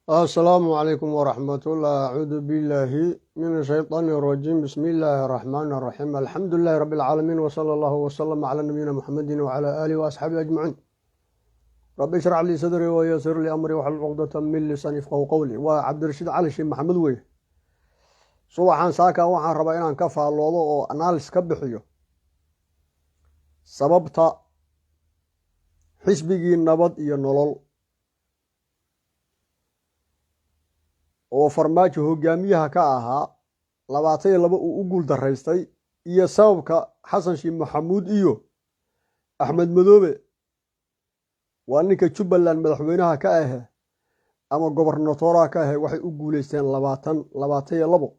السلام عليكم ورحمة الله. أعوذ بالله من الشيطان الرجيم. بسم الله الرحمن الرحيم. الحمد لله رب العالمين، وصلى الله وسلم على نبينا محمد وعلى آله وأصحابه أجمعين. رب اشرح لي صدري ويسر لي أمري واحلل عقدة من لساني يفقهوا قولي. وعبد الرشيد علي شيخ محمد ويه subaxaan saaka waxaan rabaa inaan ka faalloodo oo analysis ka bixiyo sababta xisbigii nabad iyo nolol oo farmaajo hogaamiyaha ka ahaa 22 uu u guul daraystay iyo sababka xasan sheekh maxamuud iyo axmed madoobe waa ninka Jubbaland madaxweynaha ka ah ama gobernatoraha ka ah waxay u guuleysteen 22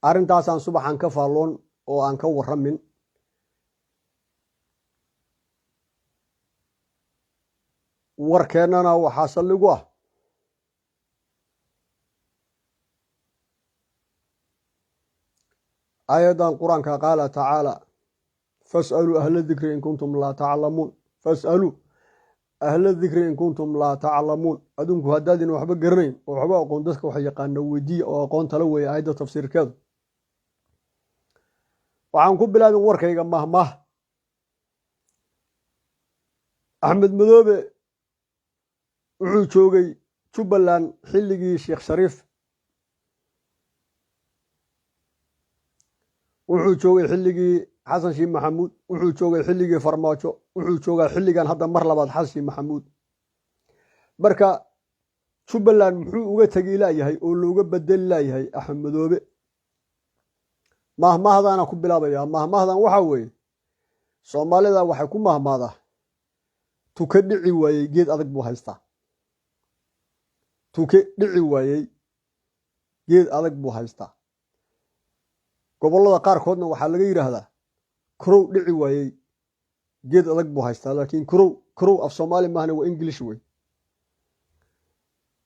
arrintaasaan subaxan ka faalloon oo aan ka warramin warkeennana waxaa saldhig u ah aayadan qur-aanka qaala tacaala fas'aluu ahla dikri in kuntum laa taclamuun fas'aluu ahla dikri in kuntum laa taclamuun adinku haddaadin waxba garanayn oo waxba aqoon dadka wax yaqaana weydiiya oo aqoon tala weeye aayadda tafsiirkeedu waxaan ku bilaabin warkayga mahmah axmed madoobe wuxuu joogay Jubbaland xilligii Sheekh Shariif wuxuu joogay xilligii xasan sheekh maxamuud wuxuu joogay xilligii farmaajo wuxuu joogaa xilligan hadda mar labaad xasan sheekh maxamuud marka Jubbaland muxuu uga tagi laayahay oo looga bedeli laayahay axmed madoobe mahmahdaana ku bilaabaya mahmahdan waxa weeye Soomaalida waxay ku mahmaadaa tuka dhici waayay geed adag buu haystaa tuka dhici waayay geed adag buu haystaa gobollada qaarkoodna waxaa laga yiraahdaa kurow dhici waayay geed adag buu haystaa laakiin kurow af Soomaali maahna waa English way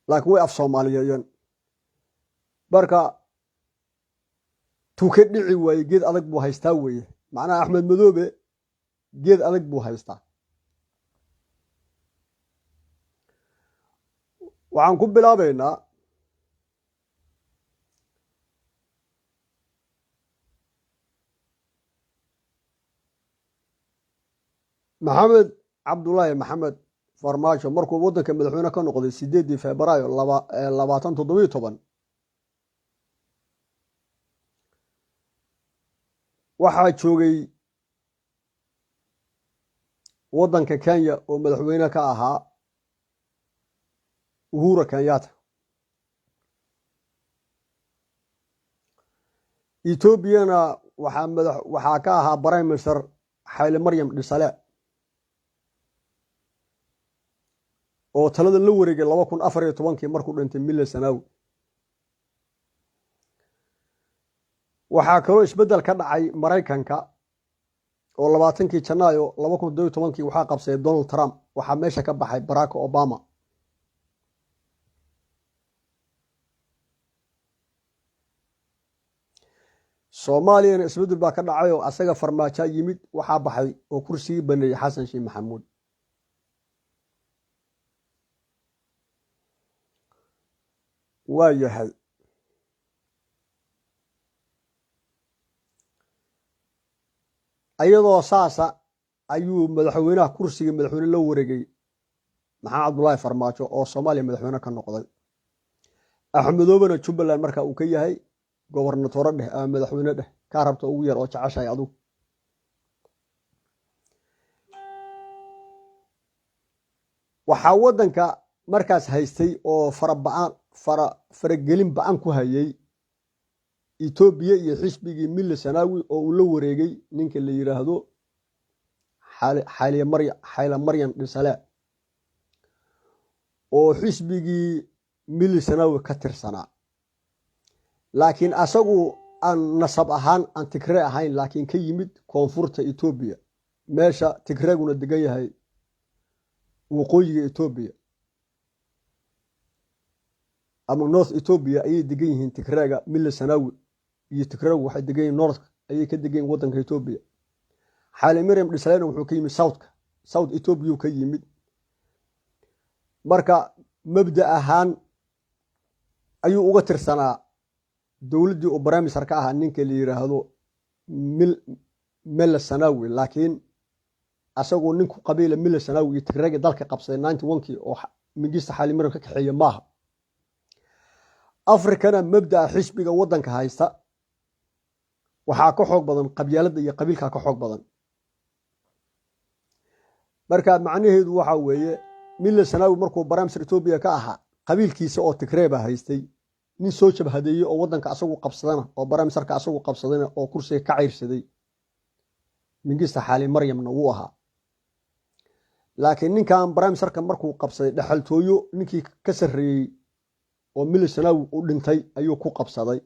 laakiin way af Soomaaliyeeyeen barka tuka dhici waayay geed adag buu haystaa weeye macnaha axmed madoobe geed adag buu haystaa waxaan ku bilaabaynaa maxamed cabdullaahi maxamed farmaajo markuu waddanka madaxweyne ka noqday 8 Febraayo 2017 waxaa joogay waddanka Kenya oo madaxweyne ka ahaa Uhuru Kenyatta Ethiopiana waxaa ka ahaa Prime Minister Haile Mariam Desalegn oo talada la wareegay 2014 markuu dhintay Mille Zenawi waxaa kaloo isbedel ka dhacay Mareykanka oo 20 Janaayo 2012 waxaa qabsaday Donald Trump waxaa meesha ka baxay Barack Obama Soomaaliya isbedel baa ka dhacay oo asaga farmaajo yimid waxaa baxay oo kursiga baneeyay xasan sheekh maxamuud waayahay ayadoo saasa ayuu madaxweynaha kursiga madaxweyne la wareegay maxamed cabdullaahi farmaajo oo Soomaaliya madaxweyne ka noqday axmed madoobena Jubbaland marka uu ka yahay gobernatore dheh ama madaxweyne dheh ka rabta ugu yar oo jeceshay adu waxaa waddanka markaas haystay oo faragelin ba'an ku hayay Ethiopia iyo xisbigii Mille Zenawi oo uu la wareegay ninka la yiraahdo Haile Mariam Desalegn oo xisbigii Mille Zenawi ka tirsanaa laakiin asagu aan nasab ahaan aan Tigray ahayn laakiin ka yimid koonfurta Ethiopia meesha Tigrayguna degan yahay waqooyiga Ethiopia ama North Ethiopia ayay degan yihiin Tigrayga Mille Zenawi iyo Tigraygu waxay degan yihiin North ayay ka degan waddanka Ethiopia Haile Mariam Desalegn wuxuu ka yimid South Ethiopia ka yimid marka mabda ahaan ayuu uga tirsanaa dowladdii oo barnaamijka ka ahaa ninka la yiraahdo Mele Sanawi, laakiin asagoo ninku qabiila Mele Sanawi Tigreega dalka qabsaday 91kii oo Mingista Xaali Maryam ka kaxeeyay maaha. Afrikana mabda xisbiga wadanka haysta waxaa ka xoog badan qabyaaladda iyo qabiilka ka xoog badan. marka macnaheedu waxa weeye Mele Sanawi markuu barnaamijka Itoobiya ka ahaa qabiilkiisa oo Tigreeba haystay nin soo jabhadeeyay oo wadanka asagu qabsadana oo barnaamijka asagu qabsadana oo kursiga ka ciirsaday Mingista Xaali Maryamna wuu ahaa. laakiin ninkan barnaamijka markuu qabsaday dhaxaltooyo ninkii ka sareeyay oo Mele Sanawi u dhintay ayuu ku qabsaday.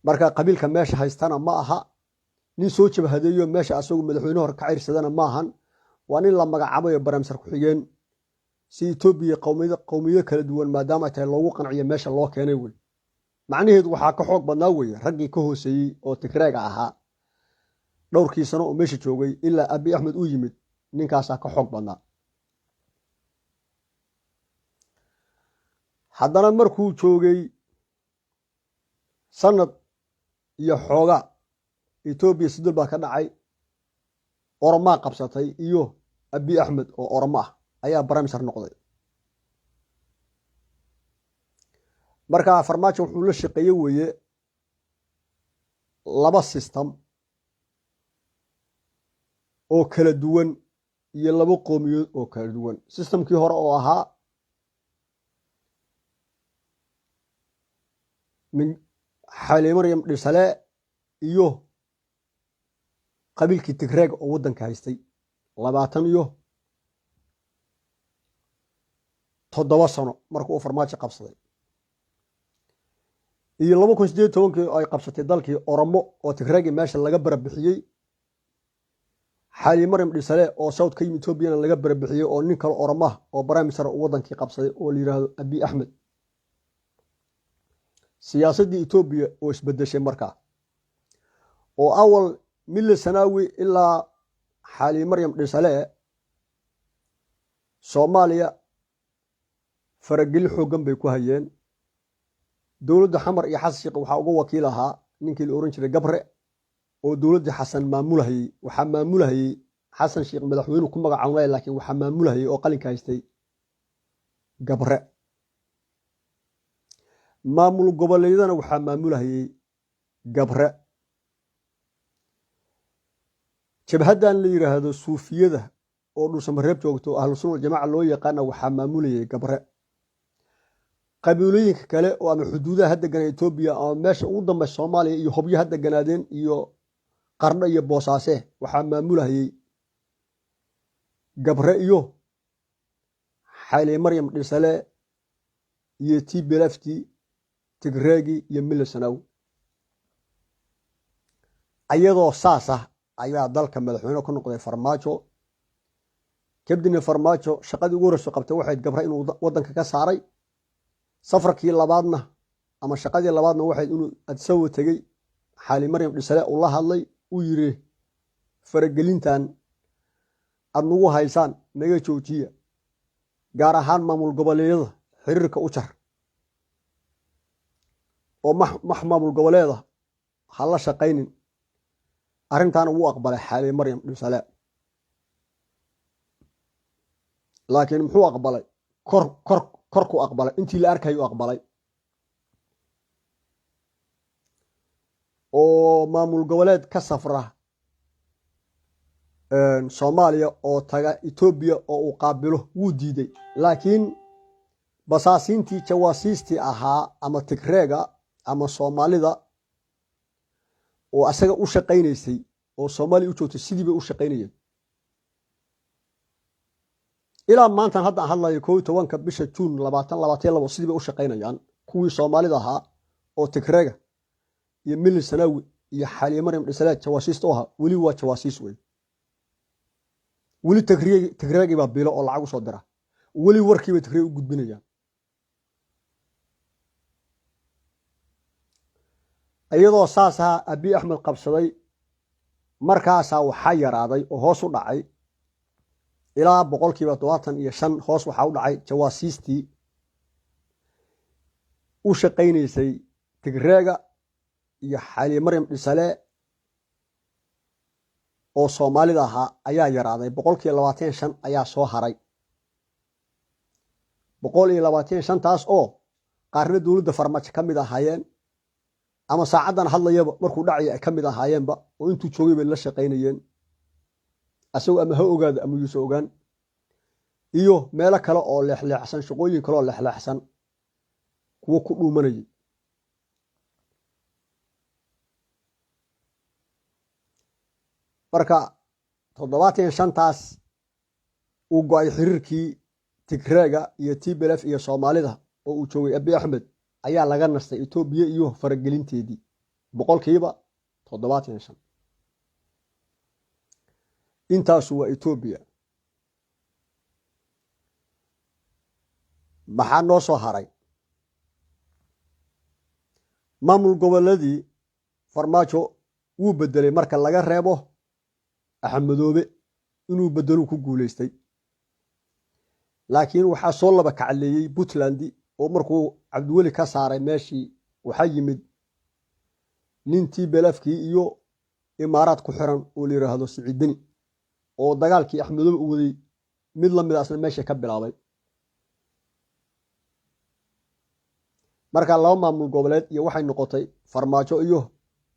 marka qabiilka meesha haystana ma aha, nin soo jabhadeeyo meesha asagu madaxweyne hore ka ciirsadana ma ahan, waa nin la magacaabay barnaamijka ku xigeen si Itoobiya qowmiyado kala duwan maadaama ay tahay loogu qanciyo meesha loo keenay way. macnaheedu waxaa ka xoog badnaa way raggii ka hooseeyay oo Tigreega ahaa dhowrkii sano oo meesha joogay ilaa Abiy Ahmed uu yimid, ninkaasaa ka xoog badnaa. haddana markuu joogay sanad iyo xoogaa Itoobiya sidoo baa ka dhacay, Oromaa qabsatay iyo Abiy Ahmed oo Oromo ah ayaa barnaamijka noqday. marka farmaajo wuxuu la shaqeeyay weeye laba system oo kala duwan iyo laba qowmiyood oo kala duwan. systemkii hore oo ahaa min Xaali Maryam Dhisale iyo qabiilkii Tigreega oo wadanka haystay 27 sano markuu farmaajo qabsaday, iyo 2018kii ay qabsatay dalkii Oromo oo Tigreega meesha laga barabixiyay. Xaali Maryam Dhisale oo South ka yimid Itoobiya laga barabixiyay oo nin kale Oromo ah oo barnaamijka wadankii qabsaday oo la yiraahdo Abiy Ahmed. siyaasadii Itoobiya oo isbedeshay markaa oo awal Mele Sanawi ilaa Xaali Maryam Dhisale Soomaaliya faragil xoogan bay ku hayeen. dowladda Xamar iyo Xasan Sheekh waxa uga wakiil ahaa ninkii la oran jiray Gabre oo dowladda Xasan maamulahayay. waxa maamulahayay Xasan Sheekh madaxweyne ku magacaabay, laakiin waxa maamulahayay oo qalinka haystay Gabre. maamul goboleedana waxa maamulahayay Gabre. jabhadan la yiraahdo Suufiyada oo Dhuusamareeb joogto ahlu sunna jamaaca loo yaqaan waxa maamulayay Gabre. qabiilooyinka kale oo ama xuduudaha hadda ganay Itoobiya oo meesha ugu dambeysay Soomaaliya iyo hobyo hadda ganaadeen iyo Qarno iyo Boosaase waxa maamulahayay Gabre iyo Xaali Maryam Dhisale iyo TPLF Tigreegi iyo Mele Sanawi. ayadoo saas ah ayaa dalka madaxweyne ku noqday farmaajo. kadibna farmaajo shaqadii ugu horreysay qabtay waxay Gabre inuu wadanka ka saaray. safarkii labaadna ama shaqadii labaadna waxay inuu adsawo tagay Xaali Maryam Dhisale uu la hadlay uu yiri faragelintan aad nagu haysaan naga joojiya, gaar ahaan maamul goboleedyada xiriirka u jar oo maamul goboleeda ha la shaqaynin. arrintan uu aqbalay Xaali Maryam Dhisale, laakiin muxuu aqbalay kor ku aqbalay intii la arkayo aqbalay. oo maamul goboleed ka safra Soomaaliya oo taga Itoobiya oo uu qaabilo wuu diiday. laakiin basaasiintii jawaasiistii ahaa ama Tigreega ama Soomaalida oo asaga u shaqaynaysay oo Soomaali u joogtay sidii bay u shaqaynayeen. ilaa maanta hadda hadlayo 12 bisha June 2022 sidii bay u shaqaynayaan kuwii Soomaalida ahaa oo Tigreega iyo Mele Sanawi iyo Xaali Maryam Dhisale jawaasiista ahaa weli waa jawaasiis weyn. weli Tigreegi baa bilo oo lacag u soo dira, weli warkii bay Tigreeg u gudbinayaan. ayadoo saas ah Abiy Ahmed qabsaday markaas waxaa yaraaday oo hoos u dhacay ilaa boqolkiiba 75 hoos waxaa u dhacay jawaasiistii u shaqaynaysay Tigreega iyo Xaali Maryam Dhisale oo Soomaalida ahaa ayaa yaraaday. 25% ayaa soo haray. 25% oo qaarna dawladda farmaajo ka mid ahaayeen ama saacadan hadlayaba markuu dhacay ay ka mid ahaayeenba oo intuu joogay bay la shaqaynayeen asagoo ama ha ogaada ama yuusan ogaan, iyo meelo kale oo leexleexsan, shaqooyin kale oo leexleexsan kuwo ku dhuumanayay. marka 75taas uu go'ay xiriirkii Tigreega iyo TPLF iyo Soomaalida oo uu joogay Abiy Ahmed ayaa laga nastay Itoobiya iyo faragelinteedii boqolkiiba 75. intaas waa Itoobiya. maxaa noo soo haray? maamul goboleedii farmaajo wuu bedelay marka laga reebo Axmedoobe inuu bedelo ku guuleystay, laakiin waxaa soo laba kacleeyay Puntland oo markuu Cabdiweli ka saaray meeshii waxaa yimid nin TPLF-kii iyo imaaraad ku xiran oo la yiraahdo Siciidani oo dagaalkii Axmedoobe u waday mid la mid ah meesha ka bilaabay. marka laba maamul goboleed iyo waxay noqotay farmaajo iyo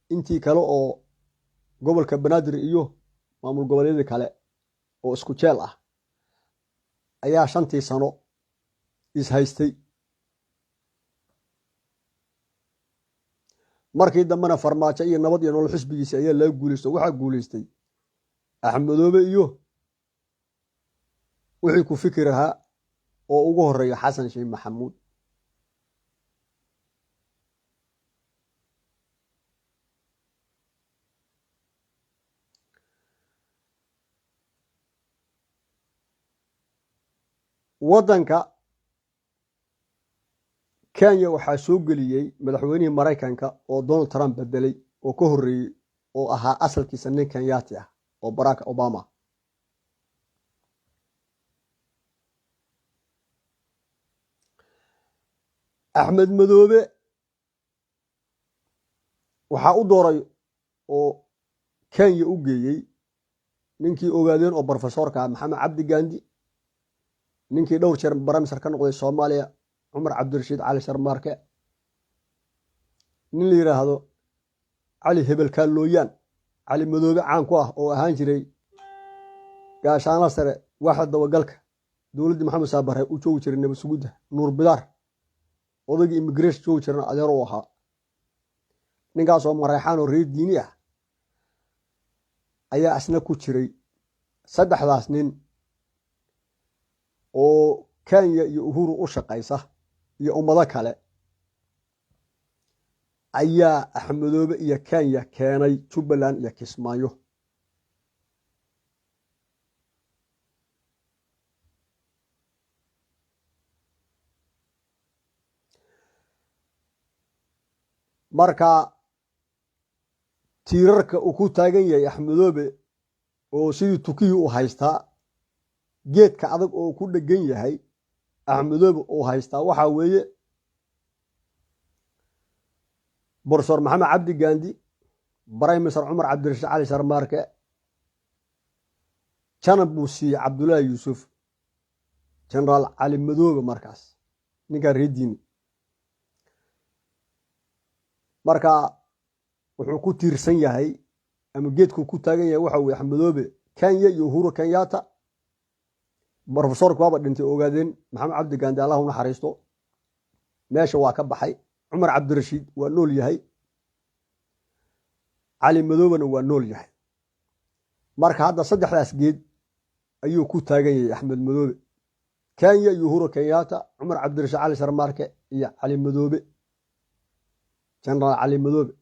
intii kale oo gobolka Banaadir iyo maamul goboleedyada kale oo isku jeel ah ayaa 5 sano is haystay. markii dambena farmaajo iyo nabad iyo nolol xisbigiisa ayaa la guuleystay. waxaa guuleystay Axmedoobe iyo wixii ku fikiraha oo ugu horeeya Xasan Sheikh Maxamuud. wadanka Kenya waxaa soo geliyay madaxweynihii Mareykanka oo Donald Trump bedelay oo ka horeeyay oo ahaa asalkiisa nin Kenyaati ah oo Barack Obama. Axmed Madoobe waxaa u dooray oo Kenya u geeyay ninkii ogaadeen oo professorka Maxamed Cabdi Gandi, ninkii dhowr jeer baramisar ka noqday Soomaaliya Cumar Cabdirashiid Cali Sharmaarke, nin la yiraahdo Cali Hebel Kaalooyaan. Cali Madoobe caan ku ah oo ahaan jiray gaashaanla sare waaxda dabagalka dowladda Maxamed Saabare uu joogi jiray nabad sugidda Nuur Bidaar, odagii immigration joogi jirna adeer u ahaa. ninkaas oo Mareexaan oo reer diini ah ayaa asna ku jiray. saddexdaas nin oo Kenya iyo Uhuru u shaqaysa iyo ummado kale ayaa Axmedoobe iyo Kenya keenay Jubbaland iyo Kismaayo. marka tiirarka uu ku taagan yahay Axmedoobe oo sidii Turkiga u haystaa geedka adag oo ku dhagan yahay Axmedoobe oo haystaa waxa weeye Professor Maxamed Cabdi Gandi, Prime Minister Cumar Cabdirashiid Cali Sharmaarke, Janab Muusi Cabdullaahi Yuusuf, General Cali Madoobe markaas ninka reediin. marka wuxuu ku tiirsan yahay ama geedku ku taagan yahay waxa weeye Axmedoobe, Kenya iyo Uhuru Kenyatta. Professorku waaba dhintay ogaadeen Maxamed Cabdi Gandi Allah u naxariisto, meesha waa ka baxay. Cumar Cabdirashiid waa nool yahay, Cali Madoobena waa nool yahay. marka hadda saddexdaas geed ayuu ku taagan yahay Axmed Madoobe, Kenya iyo Uhuru Kenyatta, Cumar Cabdirashiid Cali Sharmaarke iyo Cali Madoobe, General Cali Madoobe.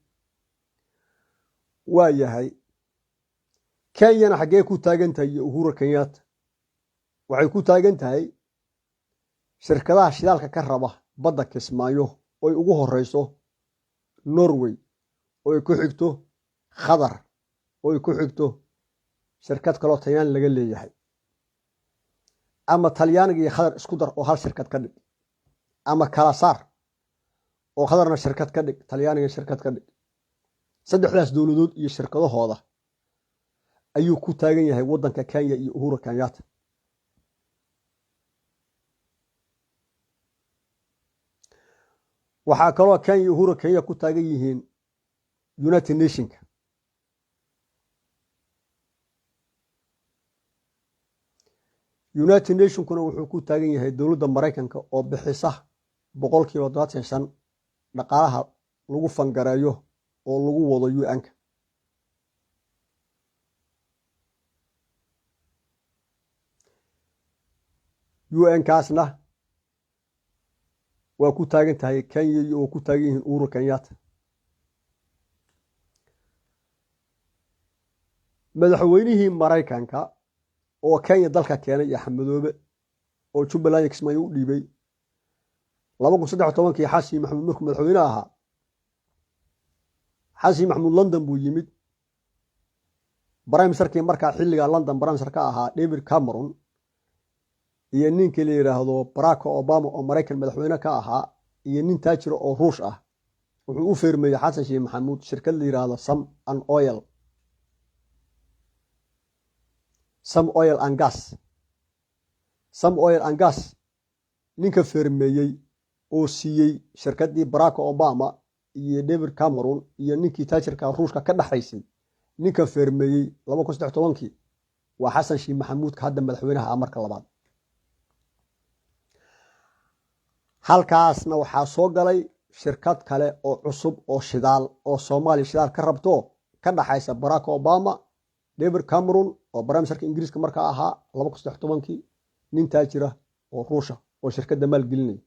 waa yahay Kenyana xagee ku taagan tahay Uhuru Kenyatta? waxay ku taagan tahay shirkadaha shidaalka ka raba badda Kismaayo oo ay ugu horeyso Norway, oo ay ku xigto Qatar, oo ay ku xigto shirkad kale oo Tayaan laga leeyahay. ama talyaaniga iyo khadar isku dar oo hal shirkad ka dhig, ama kala saar oo khadarna shirkad ka dhig, talyaaniga shirkad ka dhig. saddexdaas dowladood iyo shirkadahooda ayuu ku taagan yahay waddanka Kenya iyo Uhuru Kenyatta. waxaa kaloo Kenya iyo Uhuru Kenyatta ku taagan yihiin United Nationka. United Nationkuna wuxuu ku taagan yahay dowladda Maraykanka oo bixisa 75% dhaqaalaha lagu fangareeyo oo lagu wado UN-ka. UN-kaasna waa ku taagan tahay Kenya iyo ku taagan yihiin Uhuru Kenyatta. madaxweynihii Maraykanka oo Kenya dalka keenay iyo Xamadoobe oo Jubbaland Kismaayo u dhiibay 2013 Xasan Maxamuud markuu madaxweyne ahaa. Xasan Maxamuud London buu yimid. Prime Minister markaa xilliga London Prime Minister ka ahaa David Cameron iyo ninkii la yiraahdo Barack Obama oo Maraykan madaxweyne ka ahaa iyo nin taajir oo Ruush ah wuxuu u feermeeyay Xasan Maxamuud shirkad la yiraahdo Some Oil and Gas ninka feermeeyay oo siiyey shirkadii Barack Obama iyo David Cameron iyo ninkii taajirka Ruushka ka dhaxaysay ninka feermeeyay 2013 waa Xasan Maxamuud ka hadda madaxweynaha marka labaad. halkaasna waxaa soo galay shirkad kale oo cusub oo shidaal oo Soomaaliya shidaal ka rabto ka dhaxaysa Barack Obama, David Cameron oo Prime Minister Ingiriiska markaa ahaa 2013 nin taajira oo Ruusha oo shirkadda maal gelinay.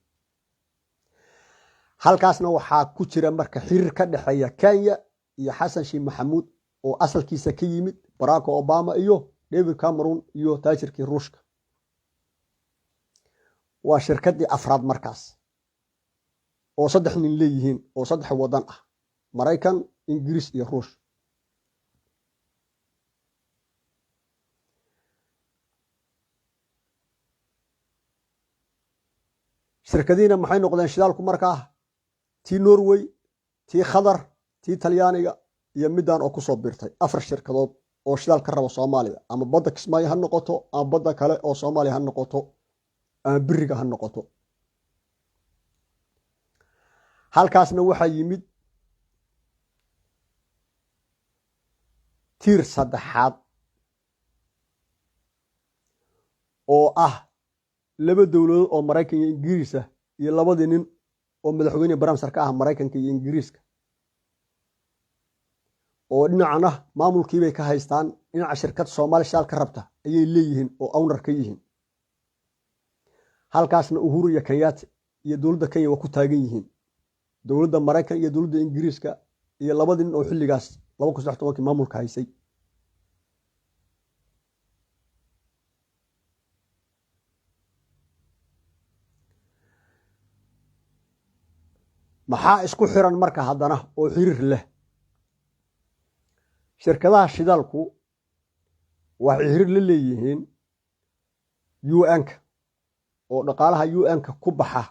halkaasna waxaa ku jira marka xiriir ka dhaxeeya Kenya iyo Xasan Maxamuud oo asalkiisa ka yimid Barack Obama iyo David Cameron iyo taajirkii Ruushka. waa shirkadii afraad markaas oo saddex nin leeyihiin oo saddex wadan ah Maraykan, Ingiriis iyo Ruush. shirkadiina maxay noqdeen shidaalku markaa tii Norway, tii Qatar, tii Talyaaniga iyo midaan oo ku soo biirtay 4 shirkadood oo shidaal ka rabo Soomaaliya ama badda Kismaayo ha noqoto ama badda kale oo Soomaaliya ha noqoto ama biriga ha noqoto. halkaasna waxaa yimid tiir saddexaad oo ah laba dowladood oo Maraykan iyo Ingiriis ah iyo labadii nin oo madaxweyne Prime Minister ka ah Maraykanka iyo Ingiriiska oo dhinacna maamulkii bay ka haystaan dhinaca shirkad Soomaaliya shidaal ka rabta ayay leeyihiin oo owner ka yihiin. halkaasna Uhuru iyo Kenyatta iyo dowladda Kenya waa ku taagan yihiin. dowladda Maraykan iyo dowladda Ingiriiska iyo labadii nin oo xilligaas 2013 maamulka haysay. maxaa isku xiran marka haddana oo xiriir leh? shirkadaha shidaalku waxay xiriir la leeyihiin UN-ka oo dhaqaalaha UN-ka ku baxa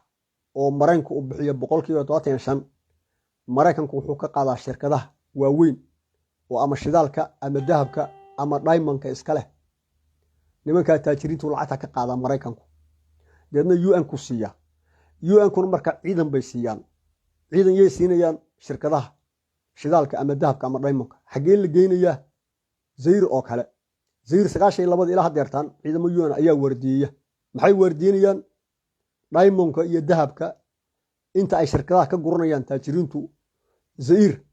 oo Maraykanku u bixiyo 75%. Maraykanku wuxuu ka qaadaa shirkadaha waaweyn oo ama shidaalka ama dahabka ama diamondka iska leh. nimanka taajiriintu lacagta ka qaada Maraykanku deedna UN-ku siiya. UN-kuna marka ciidan bay siiyaan. ciidan yay siinayaan shirkadaha shidaalka ama dahabka ama diamondka. xagee la geynayaa? Zaire oo kale. Zaire 92 ilaa hadeertaan ciidamo UN ayaa wardiyeya. maxay wardiinayaan? diamondka iyo dahabka inta ay shirkadaha ka guranayaan taajiriintu Zaire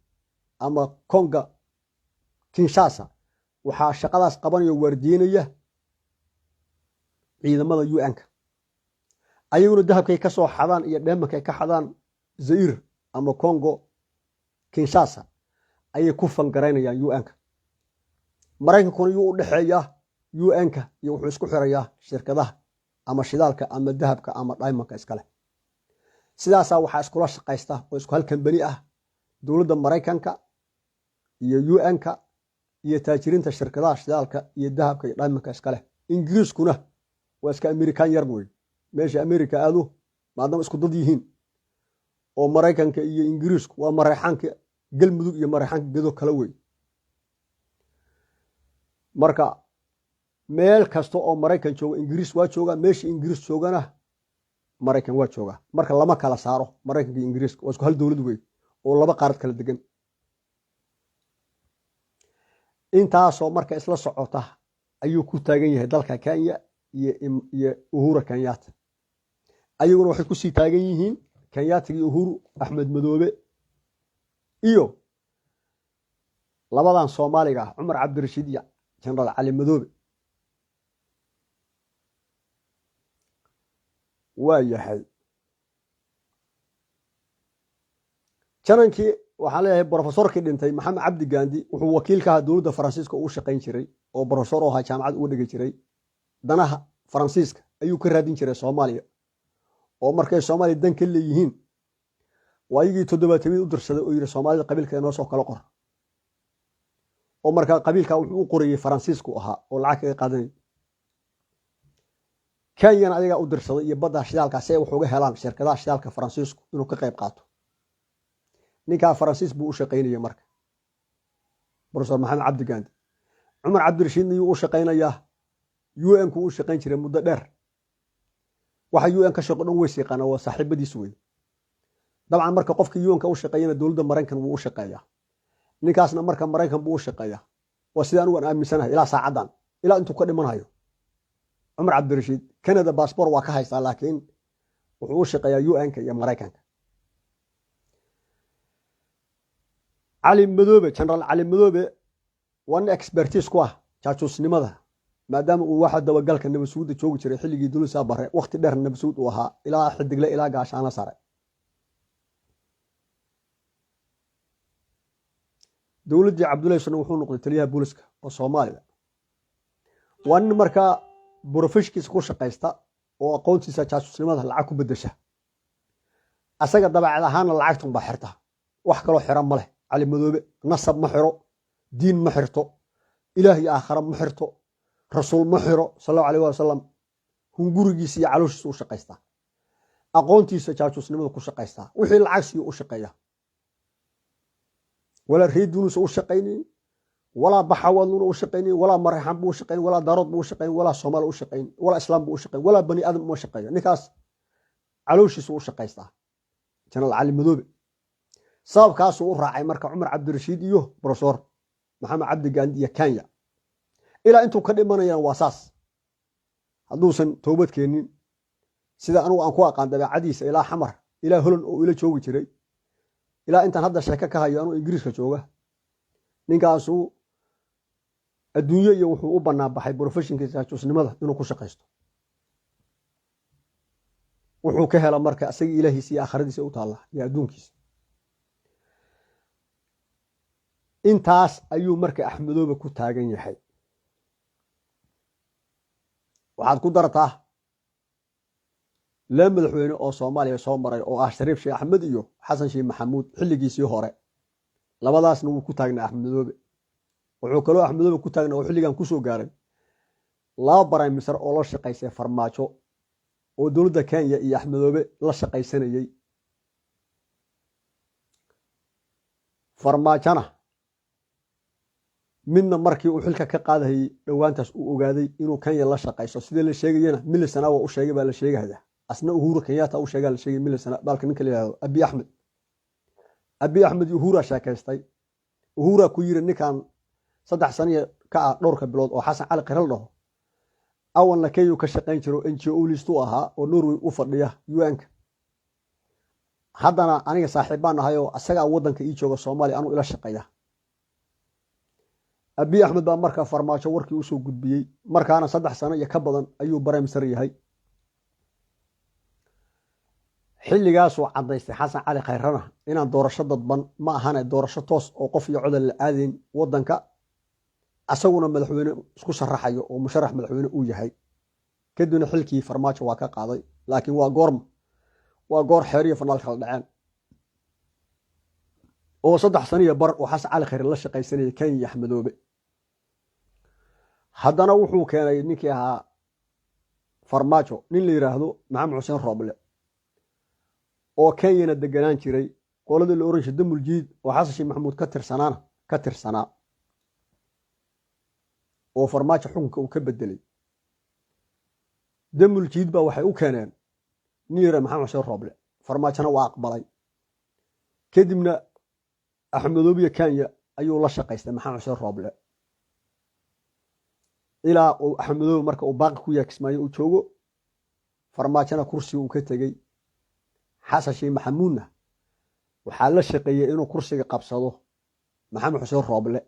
ama Konga Kinshasa waxaa shaqadaas qabanayo wardiinaya ciidamada UN-ka. ayaguna dahabkay ka soo xadaan iyo diamondka ay ka xadaan Zaire ama Kongo Kinshasa ayay ku fangareynayaan UN-ka. Maraykankuna yuu u dhaxeeyaa UN-ka iyo wuxuu isku xirayaa shirkadaha ama shidaalka ama dahabka ama diamondka iska leh. sidaasaa waxaa iskula shaqaysta oo isku hal kambani ah dowladda Maraykanka iyo UN-ka iyo taajiriinta shirkadaha shidaalka iyo dahabka iyo diamondka iska leh. Ingiriiskuna واسك أمريكان يربوي ماشي أمريكا هذا ما دام اسكو ضد يهين oo Mareykanka iyo Ingiriisku waa Mareykanka galmudug iyo Mareykanka gedo kala weey marka meel kasto oo Mareykan joogo Ingiriis waa jooga meeshii Ingiriis joogana Mareykan waa jooga marka lama kala saaro Mareykanka iyo Ingiriiska waa isku hal dawlad weey oo laba qaarad kala degan intaasoo marka isla socota ayuu ku taagan yahay dalka Kenya iyo Uhuru Kenyatta ayaguna waxay ku sii taagan yihiin Kenyatta iyo Uhuru Ahmed Madoobe iyo labadan Soomaaliga Umar Cabdirashiid iyo General Ali Madoobe waayahay janankii waxaan leeyahay professorkii dhintay Maxamed Cabdi Gaandi wuxuu wakiil ka ahaa dawladda Faransiiska uu shaqayn jiray oo professor oo ahaa jaamacad uga dhigay jiray danaha Faransiiska ayuu ka raadin jiray Soomaaliya oo markay Soomaaliya dan ka leeyihiin waayigii 7 u dirsaday oo yiri Soomaalida qabiilka inoo soo kala qor oo marka qabiilka wuxuu u qoriyay Faransiisku ahaa oo lacag ka qaadanay Kenya adiga u dirsaday iyo badda shidaalkaas ay wax uga helaan shirkadaha shidaalka Faransiisku inuu ka qayb qaato ninka Faransiis buu u shaqeynayay marka Professor Maxamed Cabdi Gaandi Umar Cabdirashiid uu u shaqeynayaa UN ku u shaqeyn jiray muddo dheer waxa UN ka shaqo dhan way siiqana waa saaxiibadiis weey dabcan marka qofka UN ka u shaqeeyana dawladda Mareykan wuu u shaqeeyaa ninkaasna marka Mareykan buu u shaqeeyaa waa sidaan uu aaminsanahay ilaa saacadan ilaa intuu ka dhimanayo Umar Cabdirashiid Canada passport waa ka haystaa laakiin wuxuu u shaqeeyaa UN ka iyo Mareykanka Ali Madoobe General Ali Madoobe wan expertise ku ah jaajusnimada maadaama uu waxa dabagalka nabasuuda joogi jiray xilligii dulisa bare waqti dheer nabasuud uu ahaa ilaa xidigle ilaa gaashaana sare dawladii Cabdullaahi Sano wuxuu noqday taliyaha booliska oo Soomaaliya wan marka professionkiisa ku shaqeysta oo aqoontiisa jaajusnimada lacag ku bedesha asaga dabacad ahaan lacagtan ba xirta wax kale oo xiran ma leh Ali Madoobe nasab ma xiro diin ma xirto ilaahi aakhira ma xirto rasuul ma xiro sallallahu alayhi wasallam hungurigiisa iyo calooshiisa u shaqeysta aqoontiisa jaajusnimada ku shaqeysta wixii lacag siiyo u shaqeeya wala reedunus u shaqeynay wala baxawaduna u shaqeynay wala marxan buu shaqeynay wala darad buu shaqeynay wala Soomaali u shaqeynay wala islaam buu shaqeynay wala bani aadam ma shaqeeyo ninkaas calooshiisa u shaqeysta General Ali Madoobe sababkaas uu raacay marka Umar Cabdirashiid iyo Professor Maxamed Cabdi Gaandi iyo Kenya ilaa intuu ka dhimanayaan waa saas haduusan toobad keenin sida aan ku aqaan dabeecadiisa ilaa xamar ilaa holan oo ila joogi jiray ilaa intaan hadda sheeka ka hayo anuu Ingiriiska jooga ninkaas uu adduunyo iyo wuxuu u banaan baxay professionkiisa jaajusnimada inuu ku shaqeysto wuxuu ka hela marka asaga ilaahiisa iyo aakhiradiisa u taala iyo adduunkiisa intaas ayuu marka Axmedoobe ku taagan yahay waxaad ku dartaa la madaxweyne oo Soomaaliya soo maray oo ah Shariif Sheekh Axmed iyo Xasan Sheekh Maxamuud xilligiisii hore labadaasna wuu ku taagnaa Axmedoobe wuxuu kaloo Axmedoobe ku taagnaa oo xilligan ku soo gaaray laba prime minister oo la shaqeysay farmaajo oo dawladda Kenya iyo Axmedoobe la shaqeysanayay farmaajana midna markii uu xilka ka qaadayay dhawaantaas uu ogaaday inuu Kenya la shaqeyso sidii la sheegayna milisana waa u sheegay baa la sheegaya asna Uhuru Kenyatta u sheegay la sheegay milisana balka ninka leeyahay Abiy Ahmed Uhuru shaqeystay Uhuru ku yiri ninkan 3 sano ka ah dhowrka bilood oo Xasan Cali Qiral dhaho awalna kayu ka shaqeyn jiro NGO listu ahaa oo Norway u fadhiya UN-ka haddana aniga saaxiibaan ahay oo asaga wadanka ii jooga Soomaaliya anu ila shaqeeya Abiy Ahmed baa marka farmaajo warkii u soo gudbiyay markaana 3 sano iyo ka badan ayuu barnaamij yahay xilligaas uu cadaystay Xasan Cali Khayrana inaan doorasho dadban ma ahana doorasho toos oo qof iyo codal la aadin wadanka asaguna madaxweyne isku sharaxayo oo musharax madaxweyne uu yahay kadibna xilkii farmaajo waa ka qaaday laakiin waa goor xeeriyo fanaalka la dhaceen oo 3 sano iyo bar oo Xasan Cali Khayr la shaqeysanayay Kenya Axmedoobe haddana wuxuu keenay ninkii ahaa farmaajo nin la yiraahdo maxamed xuseen rooble oo Kenyana deganaan jiray qoladii la oran jiray damul jiid oo xasan sheekh maxamuud ka tirsanaa oo farmaajo xukunka uu ka bedelay damul jiid baa waxay u keeneen niira maxamed xuseen rooble farmaajona waa aqbalay kadibna axmedoobiya Kenya ayuu la shaqaystay maxamed xuseen rooble ilaa uu axmedoobe marka uu baaqi ku yaakismaayo uu joogo farmaajona kursiga uu ka tegey xasan sheekh maxamuudna waxaa la shaqeeyay inuu kursiga qabsado maxamed xuseen rooble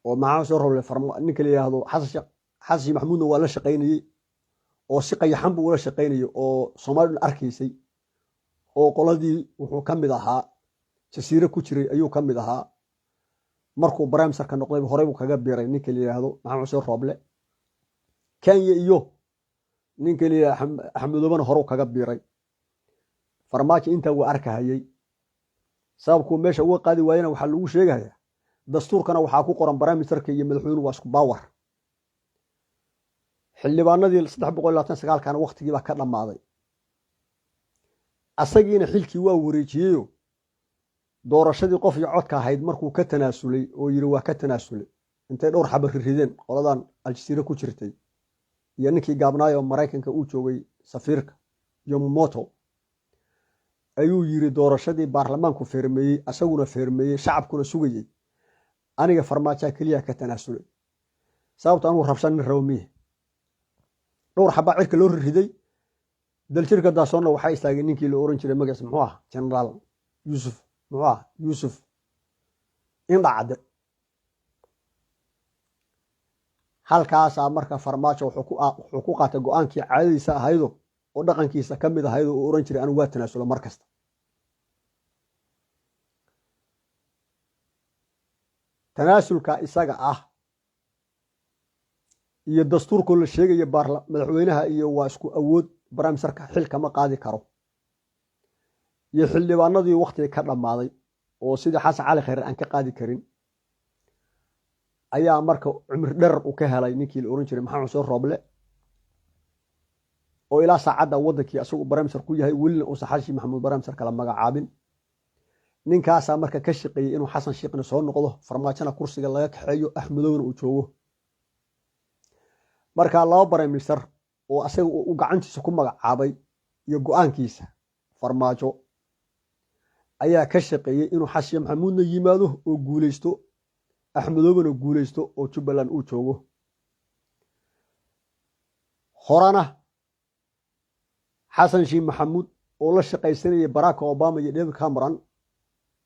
oo maxamed xuseen rooble ninka la yiraahdo xasan sheekh maxamuudna waa la shaqeynayay oo si qayaxan buu ula shaqeynayay oo Soomaalidu arkaysay oo qoladii wuxuu ka mid ahaa jasiiro ku jiray ayuu ka mid ahaa markuu barnaamijka noqday hore buu kaga biiray ninka la yiraahdo maxamed xuseen rooble Kenya iyo ninka la yiraahdo axmedoobana hore kaga biiray farmaajo inta uu arkahayay sababku meesha uu qaadi waayna waxa lagu sheegayaa dastuurkana waxa ku qoran barnaamijka iyo madaxweynuhu waa isku baawar xildhibaanadii 329 kana waqtigii baa ka dhamaaday asagiina xilkii waa wareejiyay doorashadii qof iyo codka ahayd markuu ka tanaasulay oo yiri waa ka tanaasulay intay dhowr xabar rideen qoladan aljasiira ku jirtay iyo ninkii gaabnaayo oo Mareykanka uu joogay safiirka Yamamoto ayuu yiri doorashadii baarlamaanku feermeeyay asaguna feermeeyay shacabkuna sugayay aniga farmaajo kaliya ka tanaasulay sababta anu rabshan rawmiye dhowr xaba cirka loo riday daljirka daasonna waxa istaagay ninkii la oran jiray magaciisa muxuu ah General Yusuf indhacde halkaas marka farmaajo wuxuu ku qaatay go'aankii caadadiisa ahaydo oo dhaqankiisa kamid ahaydo oo oran jiray anu waa tanaasulo markasta tanaasulka isaga iyo dastuurka la sheegay madaxweynaha iyo waa isku awood barnaamijka xilka ma qaadi karo iyo xildhibaanadii waqtiga ka dhamaaday oo sida xasan cali khayr aan ka qaadi karin ayaa marka cumar dheer uu ka helay ninkii la oran jiray maxamed xuseen rooble oo ilaa saacada wadankii asagu barnaamijka ku yahay wilna uu saxaashi maxamuud barnaamijka kala magacaabin ninkaas marka ka shaqeeyay inuu xasan sheekhna soo noqdo farmaajona kursiga laga kaxeeyo axmedoobna uu joogo marka laba barnaamijsar oo asaga uu gacantiisa ku magacaabay iyo go'aankiisa farmaajo ayaa ka shaqeeyay inuu xasan maxamuudna yimaado oo guuleysto axmedoobna guuleysto oo Jubbaland uu joogo horana xasan sheekh maxamuud oo la shaqaysanayay Barack Obama iyo David Cameron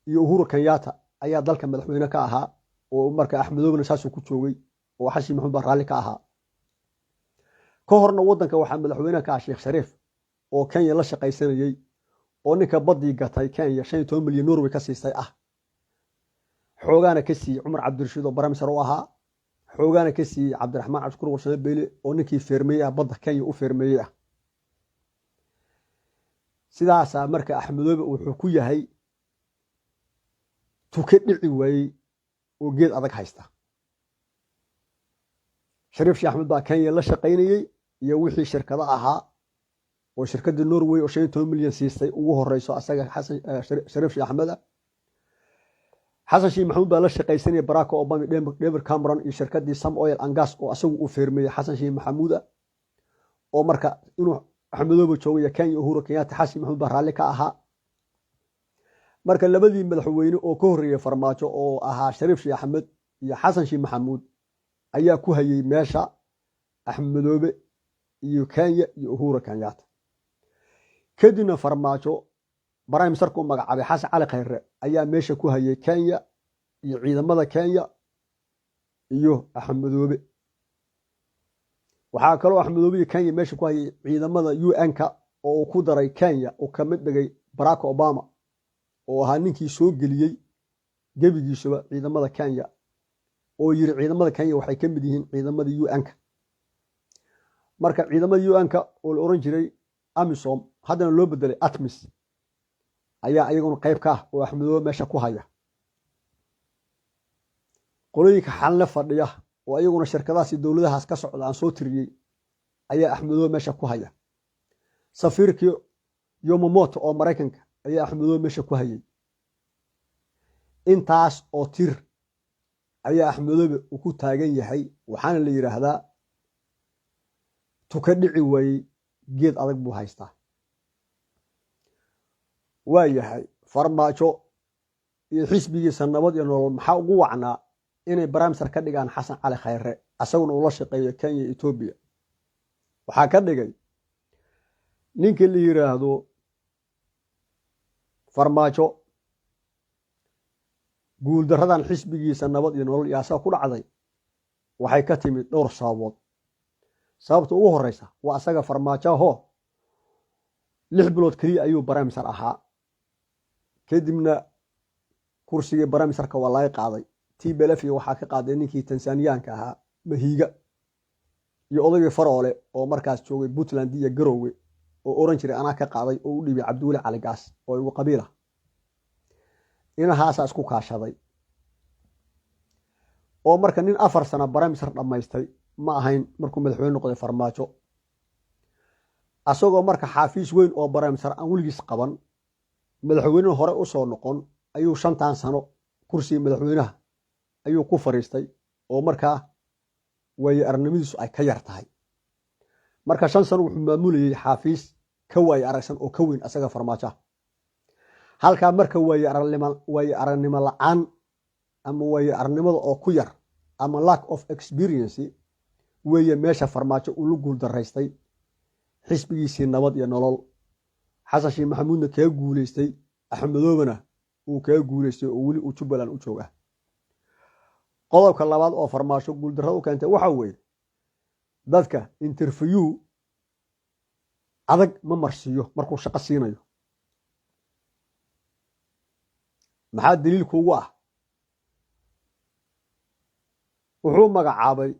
iyo Uhuru Kenyatta ayaa dalka madaxweyne ka ahaa oo marka axmedoobna saasoo ku joogay oo xasan maxamuud raalli ka ahaa ka horna wadanka waxa madaxweyne ka ah Sheekh Shariif oo Kenya la shaqaysanayay oo ninka badii gatay Kenya 15 milyan Norway ka siistay xoogana ka sii Umar Cabdirashiid oo barnaamijka u ahaa xoogana ka sii Cabdiraxmaan Cabshukuur Warsame Beyle oo ninkii feermeeyay badda Kenya u feermeeyay sidaas marka axmedoobe wuxuu ku yahay tuke dhici waayay oo geed adag haysta Shariif Sheekh Axmed baa Kenya la shaqaynayay iyo wixii shirkado ahaa oo shirkadda Norway oo 15 milyan siistay ugu horeyso asaga xasan Shariif Sheekh Axmed xasan sheekh maxamuud baa la shaqaysanayay Barack Obama David Cameron iyo shirkaddii Sam Oil and Gas oo asagu u feermeeyay xasan sheekh maxamuud oo marka inuu axmedoobe joogay Kenya Uhuru Kenyatta xasan maxamuud baa raalli ka ahaa marka labadii madaxweyne oo ka horeeyay farmaajo oo ahaa Shariif Sheekh Axmed iyo xasan sheekh maxamuud ayaa ku hayay meesha axmedoobe iyo Kenya iyo Uhuru Kenyatta kadibna farmaajo barnaamijka ku magacaabay xasan cali khayr ayaa meesha ku hayay Kenya iyo ciidamada Kenya iyo axmedoobe waxa kale oo axmedoobe Kenya meesha ku hayay ciidamada UN-ka oo ku daray Kenya oo ka mid dhigay Barack Obama oo ahaa ninkii soo geliyay gabigiisuba ciidamada Kenya oo yiri ciidamada Kenya waxay ka mid yihiin ciidamada UN-ka marka ciidamada UN-ka oo la oran jiray AMISOM hadana loo bedelay ATMIS ayaa ayaguna qayb ka ah oo axmedoobe meesha ku haya qolooyinka xal la fadhiya oo ayaguna shirkadaasi dawladahaas ka socdaan soo tiriyay ayaa axmedoobe meesha ku haya safiirkii yomamoto oo maraykanka ayaa axmedoobe meesha ku hayay intaas oo tir ayaa axmedoobe uu ku taagan yahay waxaana la yidhaahdaa tuka dhici waayey geed adag buu haystaa waa yahay farmaajo iyo xisbigiisa nabad iyo nolol maxaa ugu wacnaa inay barnaamijka ka dhigaan xasan cali khayre asaguna uu la shaqeeyo Kenya iyo Ethiopia waxaa ka dhigay ninkii la yiraahdo farmaajo guul daradan xisbigiisa nabad iyo nolol yaasa ku dhacday waxay ka timid dhowr sababood sababta ugu horeysa waa asaga farmaajo 6 bilood kaliya ayuu barnaamijka ahaa kadibna kursiga barnaamijka waa laga qaaday TPLF waxaa ka qaaday ninkii Tansaaniyaanka ahaa Mahiga iyo odagii Faroole oo markaas joogay Puntland iyo Garowe oo oran jiray anaa ka qaaday oo u dhibay Cabdulle Cali Gaas oo igu qabiila inahaas isku kaashaday oo marka nin 4 sano barnaamijka dhamaystay ma ahayn markuu madaxweyne noqday farmaajo asagoo marka xafiis weyn oo barnaamijka aan weligiis qaban madaxweyne hore u soo noqon ayuu 5 sano kursiga madaxweynaha ayuu ku fariistay oo markaa way arnimadiisu ay ka yar tahay marka 5 sano wuxuu maamulayay xafiis ka way aragsan oo ka weyn asaga farmaajo halka marka way aragnimo la'aan ama way arnimada oo ku yar ama lack of experience way meesha farmaajo uu la guul daraystay xisbigiisii nabad iyo nolol xasan sheekh maxamuudna ka guuleystay axmedoobana uu ka guuleystay oo wali uu Jubbaland u jooga qodobka labaad oo farmaajo guul darrada u keentay waxa weeye dadka interview adag ma marsiyo markuu shaqo siinayo maxaa daliil kuugu ah wuxuu magacaabay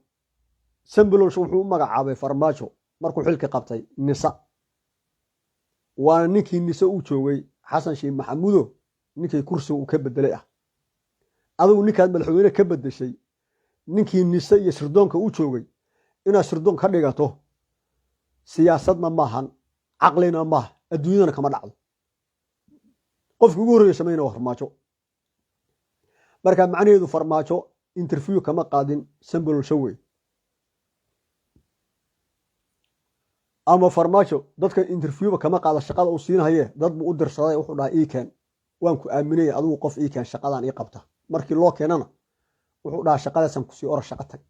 Sambalosh wuxuu magacaabay farmaajo markuu xilka qabtay nisa waana ninkii nisa u joogay xasan sheekh maxamuudo ninkii kursiga uu ka bedelay ah adigu ninkaad madaxweyne ka bedeshay ninkii nisa iyo sirdoonka u joogay ina sirdoon ka dhigato siyaasadna maahan aqlina ma adduunyada kama dhacdo qofkii ugu horeeyay sameeyay farmaajo marka macnaheedu farmaajo interview kama qaadin Sambalosh way ama farmaajo dadka interview kama qaada shaqada uu siinayo dad buu u dirsaday wuxuu dhahay iikan waan ku aaminay adigu qof iikan shaqadan ii qabta markii loo keenana wuxuu dhahay shaqadaasan ku sii or shaqo tag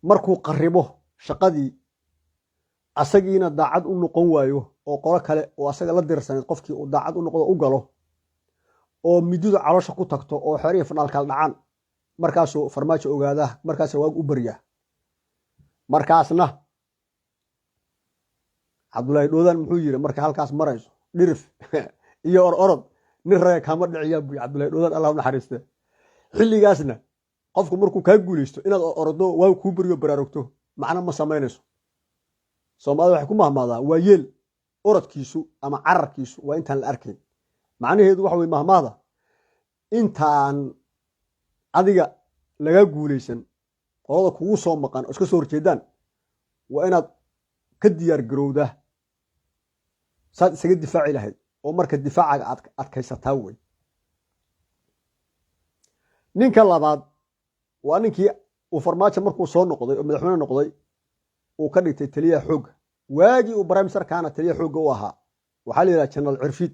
markuu qaribo shaqadii asagiina daacad u noqon waayo oo qolo kale oo asaga la dirsanay qofkii uu daacad u noqdo u galo oo mididu caloosha ku tagto oo xiriir fanaal kala dhacaan markaasuu farmaajo ogaada markaas waa u bariyaa markaasna Cabdullaahi Dhoodaan muxuu yiri marka halkaas marayso dhirif iyo orod nin rag kama dhiciya buu Cabdullaahi Dhoodaan Allah u naxariisto xilligaasna qofku markuu ka guuleysto inaad ordo waa ku bariyo baraarugto macna ma sameynayso Soomaalidu waxay ku mahmaadaan waa yeel orodkiisu ama cararkiisu waa intaan la arkayn macnaheedu waxa way mahmaada intaan adiga laga guuleysan qolada kugu soo maqan oo iska soo horjeedaan waa inaad ka diyaar garowda saad isaga difaaci lahayd oo marka difaacaga aad adkaysataa way ninka labaad waa ninkii uu farmaajo markuu soo noqday oo madaxweyne noqday uu ka dhigtay taliyaha xoog waagi uu barnaamijka kaana taliyaha xoog u ahaa waxa la yiraahdaa General Cirfid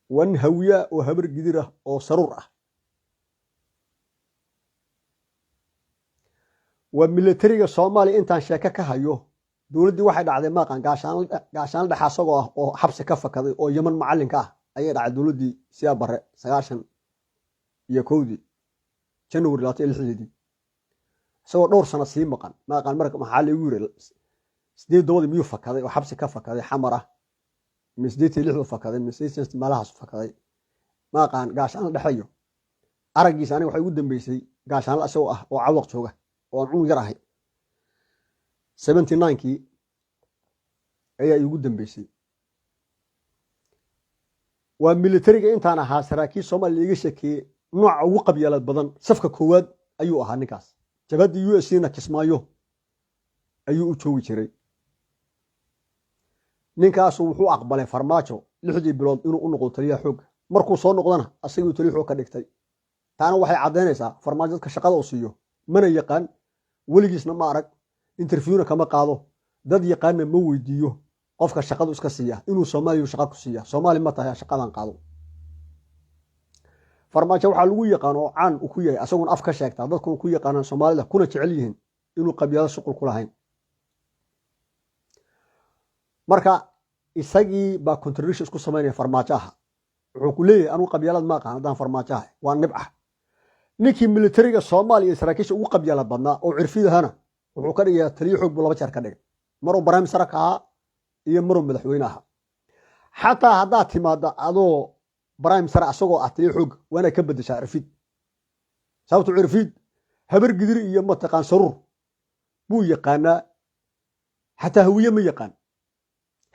wan hawiya oo habar gidir ah oo saruur ah waa militariga Soomaaliya intaan sheeka ka hayo dawladii waxay dhacday maaqan gaashaan dhaxa asagoo ah oo xabsi ka fakaday oo Yemen macalinka ah ayay dhacday dawladii Siyaad Barre 91 January 26 asagoo dhowr sano sii maqan maaqan marka maxaa la igu yiri 8 miyuu fakaday oo xabsi ka fakaday xamara 6 fakaday 6 malahaas fakaday maaqan gaashaan dhaxayo aragiisa aniga waxay ugu dambeysay gaashaan la asagoo ah oo cawaq jooga oo aan yar ahay 79kii ayaa ugu dambeysay waa militariga intaan ahaa saraakiil Soomaaliya iga shakiyay nooca ugu qabyaalad badan safka koowaad ayuu ahaa ninkaas jabadii USC-na Kismaayo ayuu u joogi jiray ninkaas wuxuu aqbalay farmaajo 6 bilood inuu u noqdo taliyaha xoog markuu soo noqdana asagii taliyaha xoog ka dhigtay taana waxay cadeynaysaa farmaajo dadka shaqada uu siiyo mana yaqaan weligiisna ma arag interviewna kama qaado dad yaqaanna ma weydiiyo qofka shaqadu iska siiya inuu Soomaaliya shaqo ku siiya Soomaali ma tahay shaqadan qaado farmaajo waxa lagu yaqaan oo caan u ku yahay asagoon af ka sheegta dadku ku yaqaanaan Soomaalida kuna jecel yihiin inuu qabyaalad shaqo ku lahayn marka isagii ba contribution isku sameeyay farmaajaha wuxuu ku leeyahay anu qabyaalad ma aqaan hadaan farmaajaha waa nibca ninkii militariga Soomaaliya saraakiisha ugu qabyaalad badnaa oo cirfidahana wuxuu ka dhigay taliye xoog buu laba jeer ka dhigay maroo barnaamij saraka iyo maroo madaxweynaha xataa hadaa timaada adoo barnaamij sar asagoo ah taliye xoog waana ka bedeshaa cirfid sababtu cirfid habar gidir iyo ma taqaan sarur buu yaqaana xataa hawiye ma yaqaan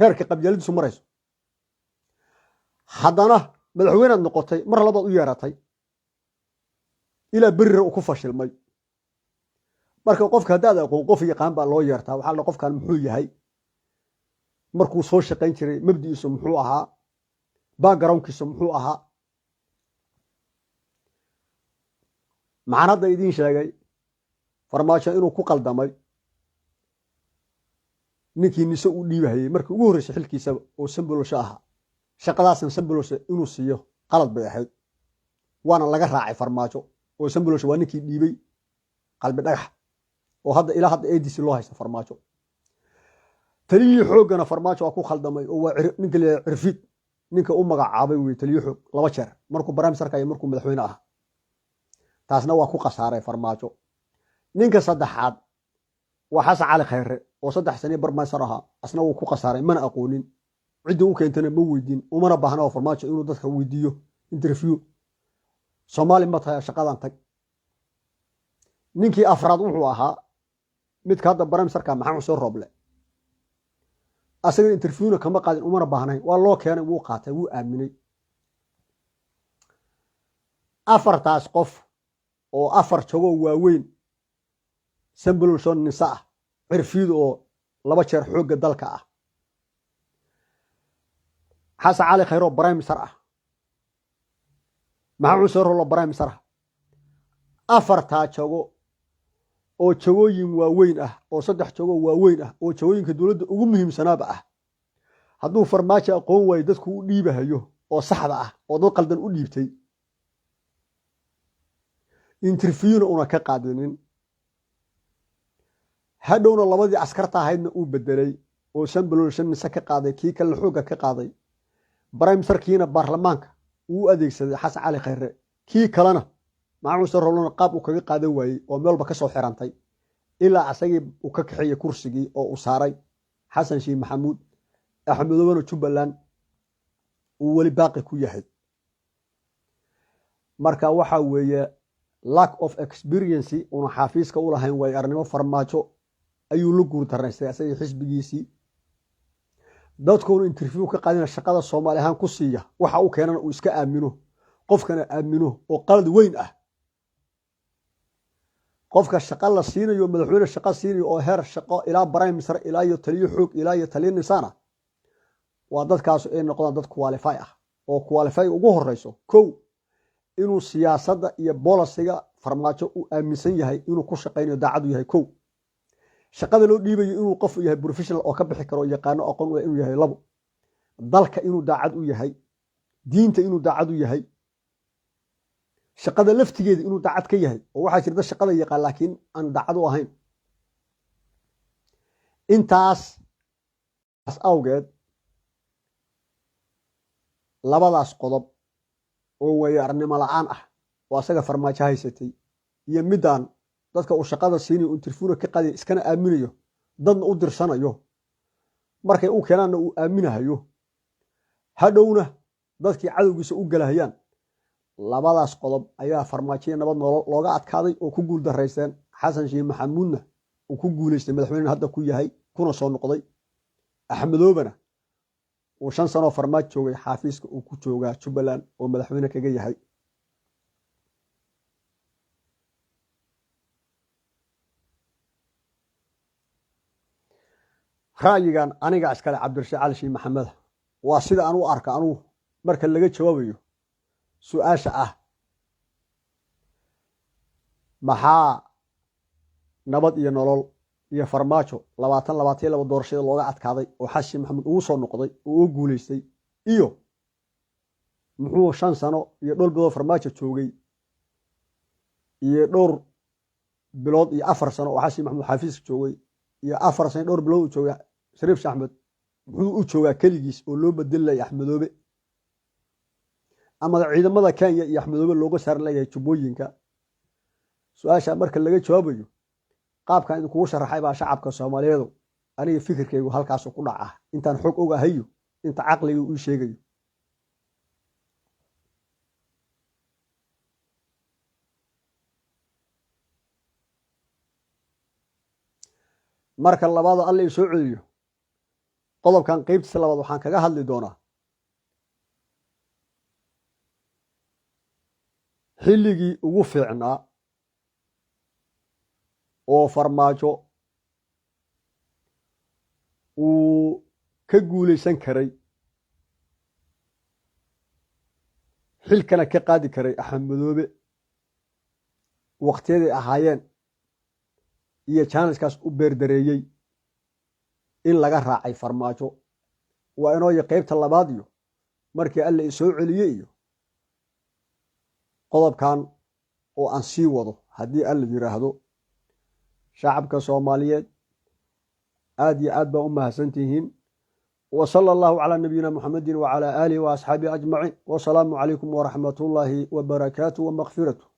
heerka qabyaaladiisu marayso haddana madaxweynaad noqotay mar labaad u yeeratay ilaa berri uu ku fashilmay marka qofka hadaad aqoon qof yaqaan baa loo yeertaa waxa la qofkan muxuu yahay markuu soo shaqayn jiray mabdiisu muxuu ahaa backgroundkiisu muxuu ahaa macnada idin sheegay farmaajo inuu ku qaldamay ninkii niso u dhiibahayay markii ugu horeysay xilkiisa oo Sanbalosha ahaa shaqadaasna Sanbalosha inuu siiyo qalad bay ahayd waana laga raacay farmaajo oo Sanbalosha waa ninkii dhiibay qalbi dhagax oo hadda ilaa hadda ADC loo haysto farmaajo taliye xoogana farmaajo waa ku khaldamay oo waa ninka la cirfid ninka u magacaabay way taliye xoog laba jeer markuu barnaamij sarka iyo markuu madaxweyne ah taasna waa ku qasaaray farmaajo ninka saddexaad waa Xasan Cali Khayre oo 3 sano barnaamij ahaa asna uu ku qasaaray mana aqoonin cidii uu keentana ma weydiin umana baahna oo farmaajo inuu dadka weydiiyo interview Soomaali ma tahay shaqadan tag ninkii afraad wuxuu ahaa mid ka hadda barnaamij sarka maxamed soo rooble asaga interviewna kama qaadin umana baahnayn waa loo keenay wuu qaatay wuu aaminay afartaas qof oo afar jogo waaweyn Sanbalosha nisaa cirfid oo laba jeer xooga dalka ah Xasan Cali Khayre oo barnaamij sar ah maxamed soo rooble barnaamij sar afarta jogo oo jagooyin waaweyn ah oo 3 jogo waaweyn ah oo jagooyinka dawladda ugu muhiimsanaaba ah hadduu farmaajo aqoon way dadku u dhiibahayo oo saxda ah oo dad qaldan u dhiibtay interviewna una ka qaadinin hadhowna labadii askarta ahaydna uu bedelay oo Sanbalosha nisa ka qaaday kii kale xooga ka qaaday barnaamij sarkiina baarlamaanka uu adeegsaday Xasan Cali Khayre kii kalena maxamed soo rooble qaab uu kaga qaadan waayay oo meelba ka soo xirantay ilaa asagii uu ka kaxeeyay kursigii oo uu saaray Xasan Sheikh Maxamuud Axmedowna Jubbaland uu wali baaqi ku yahay marka waxa weeye lack of experience una xafiiska u lahayn way arnimo farmaajo ayuu la guur daraystay asagii xisbigiisii dadku interview ka qaadina shaqada Soomaali ahaan ku siiya waxa uu keenana uu iska aamino qofkana aamino oo qalad weyn ah qofka shaqo la siinayo madaxweyne shaqo siinayo oo heer shaqo ilaa barnaamij sar ilaa iyo taliye xoog ilaa iyo taliye nisaana waa dadkaas ay noqdaan dad qualify ah oo qualify ugu horeyso kow inuu siyaasadda iyo bolisiga farmaajo uu aaminsan yahay inuu ku shaqeynayo daacad u yahay kow shaqada loo dhiibayo inuu qof yahay professional oo ka bixi karo yaqaano aqoon waa inuu yahay labo dalka inuu daacad u yahay diinta inuu daacad u yahay shaqada laftigeeda inuu daacad ka yahay oo waxa jirta shaqada yaqaan laakiin aan daacad u ahayn intaas awgeed labadaas qodob oo way arnimo la'aan ah oo asaga farmaajo haysatay iyo midaan dadka uu shaqada siinayo interview ka qaadi iskana aaminayo dadna u dirsanayo markay uu keenana uu aaminayo hadhowna dadkii cadowgiisa u galahayaan labadaas qodob ayaa farmaajo nabad looga adkaaday oo ku guul dareysteen Xasan Sheikh Maxamuudna uu ku guuleystay madaxweyne hadda ku yahay kuna soo noqday Axmedowna uu 5 sano farmaajo joogay xafiiska uu ku joogaa Jubbaland oo madaxweyne kaga yahay ra'yigan aniga iskale cabdirashiid cali shiin maxamed waa sida aan u arka anugu marka laga jawaabayo su-aasha ah maxaa nabad iyo nolol iyo farmaajo 2022 doorashada looga adkaaday oo xasan maxamed uu soo noqday oo uu guuleystay iyo muxuu 5 sano iyo dhowr bilood farmaajo joogay iyo dhowr bilood iyo 4 sano oo xasan maxamed xafiis joogay iyo 4 sano dhowr bilood uu joogay shariif axmed muxuu u joogaa kaligiis oo loo bedelay axmedoobe ama ciidamada Kenya iyo axmedoobe looga saar leeyahay jubooyinka su-aasha marka laga jawaabayo qaabkan idin kugu sharaxay baa shacabka Soomaaliyeed aniga fikirkaygu halkaas ku dhaca intaan xog ogahayo inta aqliga uu sheegayo marka labaad alla soo celiyo qodobkan qaybtiisa labaad waxaan kaga hadli doonaa xilligii ugu fiicnaa oo farmaajo uu ka guuleysan karay xilkana ka qaadi karay axmedoobe waqtiyadii ahaayeen iyo channelkaas u beerdareeyay in laga raacay farmaajo waa inoo qaybta labaad iyo markii alla soo celiyay iyo qodobkan oo aan sii wado haddii alla yiraahdo shacabka Soomaaliyeed aad iyo aad baa u mahadsantihiin wa sallallahu ala nabiyina muhammadin wa ala alihi wa ashabihi ajma'in wa salaamu alaykum wa rahmatullahi wa barakatuh wa maghfiratuh